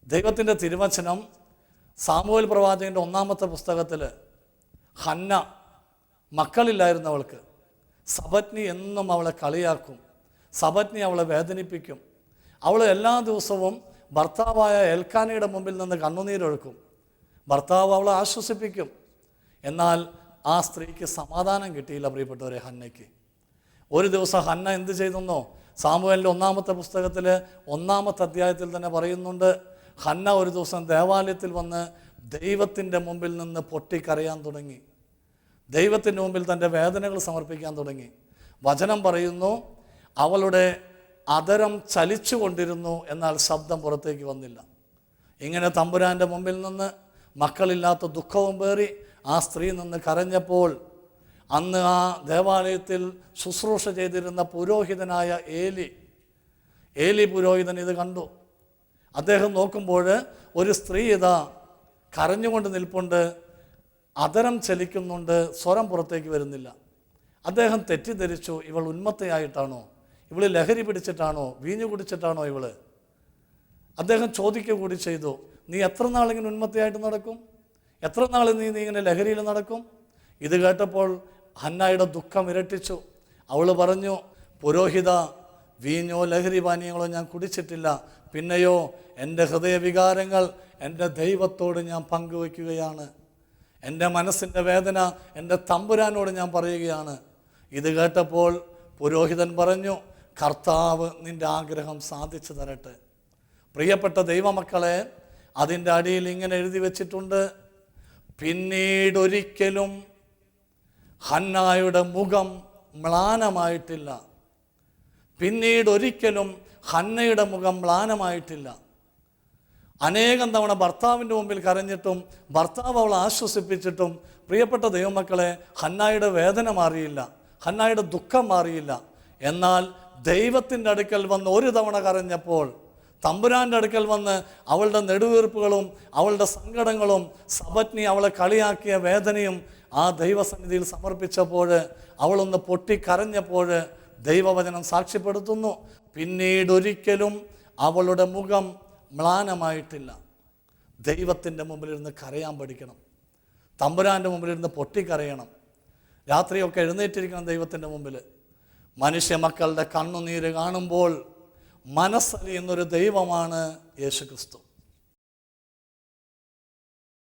ദൈവത്തിൻ്റെ തിരുവചനം സാമുവേൽ പ്രവാചകൻ്റെ 1-ാമത്തെ പുസ്തകത്തിൽ ഹന്ന മക്കളില്ലായിരുന്നവൾക്ക് സപത്നി എന്നും അവളെ കളിയാക്കും, സപത്നി അവളെ വേദനിപ്പിക്കും. അവൾ എല്ലാ ദിവസവും ഭർത്താവായ എൽക്കാനയുടെ മുമ്പിൽ നിന്ന് കണ്ണുനീരൊഴുക്കും. ഭർത്താവ് അവളെ ആശ്വസിപ്പിക്കും. എന്നാൽ ആ സ്ത്രീക്ക് സമാധാനം കിട്ടിയില്ല. പ്രിയപ്പെട്ടവരെ, ഹന്നയ്ക്ക് ഒരു ദിവസം ഹന്ന എന്ത് ചെയ്തെന്നോ? സാമുവേലിൻ്റെ 1-ാമത്തെ പുസ്തകത്തിൽ 1-ാമത്തെ അധ്യായത്തിൽ തന്നെ പറയുന്നുണ്ട്. ഹന്ന ഒരു ദിവസം ദേവാലയത്തിൽ വന്ന് ദൈവത്തിൻ്റെ മുമ്പിൽ നിന്ന് പൊട്ടിക്കരയാൻ തുടങ്ങി. ദൈവത്തിൻ്റെ മുമ്പിൽ തൻ്റെ വേദനകൾ സമർപ്പിക്കാൻ തുടങ്ങി. വചനം പറയുന്നു, അവളുടെ അധരം ചലിച്ചു കൊണ്ടിരുന്നു, എന്നാൽ ശബ്ദം പുറത്തേക്ക് വന്നില്ല. ഇങ്ങനെ തമ്പുരാൻ്റെ മുമ്പിൽ നിന്ന് മക്കളില്ലാത്ത ദുഃഖവും പേറി ആ സ്ത്രീ നിന്ന് കരഞ്ഞപ്പോൾ അന്ന് ആ ദേവാലയത്തിൽ ശുശ്രൂഷ ചെയ്തിരുന്ന പുരോഹിതനായ ഏലി പുരോഹിതൻ ഇത് കണ്ടു. അദ്ദേഹം നോക്കുമ്പോൾ ഒരു സ്ത്രീ ഇതാ കരഞ്ഞുകൊണ്ട് നിൽപ്പുണ്ട്, അധരം ചലിക്കുന്നുണ്ട്, സ്വരം പുറത്തേക്ക് വരുന്നില്ല. അദ്ദേഹം തെറ്റിദ്ധരിച്ചു, ഇവൾ ഉന്മത്തയായിട്ടാണോ, ഇവൾ ലഹരി പിടിച്ചിട്ടാണോ, വീഞ്ഞു കുടിച്ചിട്ടാണോ ഇവള്? അദ്ദേഹം ചോദിക്കുക കൂടി ചെയ്തു, നീ എത്ര നാളിങ്ങനെ ഉന്മത്തയായിട്ട് നടക്കും? എത്ര നാൾ നീ ഇങ്ങനെ ലഹരിയിൽ നടക്കും? ഇത് കേട്ടപ്പോൾ ഹന്നയുടെ ദുഃഖം ഇരട്ടിച്ചു. അവൾ പറഞ്ഞു, പുരോഹിത, വീഞ്ഞോ ലഹരി പാനീയങ്ങളോ ഞാൻ കുടിച്ചിട്ടില്ല. പിന്നെയോ എൻ്റെ ഹൃദയവികാരങ്ങൾ എൻ്റെ ദൈവത്തോട് ഞാൻ പങ്കുവയ്ക്കുകയാണ്. എൻ്റെ മനസ്സിൻ്റെ വേദന എൻ്റെ തമ്പുരാനോട് ഞാൻ പറയുകയാണ്. ഇത് കേട്ടപ്പോൾ പുരോഹിതൻ പറഞ്ഞു, കർത്താവ് നിൻ്റെ ആഗ്രഹം സാധിച്ചു തരട്ടെ. പ്രിയപ്പെട്ട ദൈവമക്കളെ, അതിൻ്റെ അടിയിൽ ഇങ്ങനെ എഴുതി വച്ചിട്ടുണ്ട്, പിന്നീടൊരിക്കലും ഹന്നായുടെ മുഖം മ്ലാനമായിട്ടില്ല. പിന്നീടൊരിക്കലും ഹന്നയുടെ മുഖം മ്ലാനമായിട്ടില്ല. അനേകം തവണ ഭർത്താവിൻ്റെ മുമ്പിൽ കരഞ്ഞിട്ടും ഭർത്താവ് അവളെ ആശ്വസിപ്പിച്ചിട്ടും പ്രിയപ്പെട്ട ദൈവമക്കളെ, ഹന്നായുടെ വേദന മാറിയില്ല, ഹന്നായുടെ ദുഃഖം മാറിയില്ല. എന്നാൽ ദൈവത്തിൻ്റെ അടുക്കൽ വന്ന് ഒരു തവണ കരഞ്ഞപ്പോൾ, തമ്പുരാൻ്റെ അടുക്കൽ വന്ന് അവളുടെ നെടുവീർപ്പുകളും അവളുടെ സങ്കടങ്ങളും സപത്നി അവളെ കളിയാക്കിയ വേദനയും ആ ദൈവസന്നിധിയിൽ സമർപ്പിച്ചപ്പോൾ, അവളൊന്ന് പൊട്ടിക്കരഞ്ഞപ്പോൾ ദൈവവചനം സാക്ഷ്യപ്പെടുത്തുന്നു, പിന്നീടൊരിക്കലും അവളുടെ മുഖം മ്ലാനമായിട്ടില്ല. ദൈവത്തിൻ്റെ മുമ്പിലിരുന്ന് കരയാൻ പഠിക്കണം. തമ്പുരാൻ്റെ മുമ്പിലിരുന്ന് പൊട്ടിക്കരയണം. രാത്രിയൊക്കെ എഴുന്നേറ്റിരിക്കണം ദൈവത്തിൻ്റെ മുമ്പിൽ. മനുഷ്യ മക്കളുടെ കണ്ണുനീര് കാണുമ്പോൾ മനസ്സലിയുന്നൊരു ദൈവമാണ് യേശുക്രിസ്തു.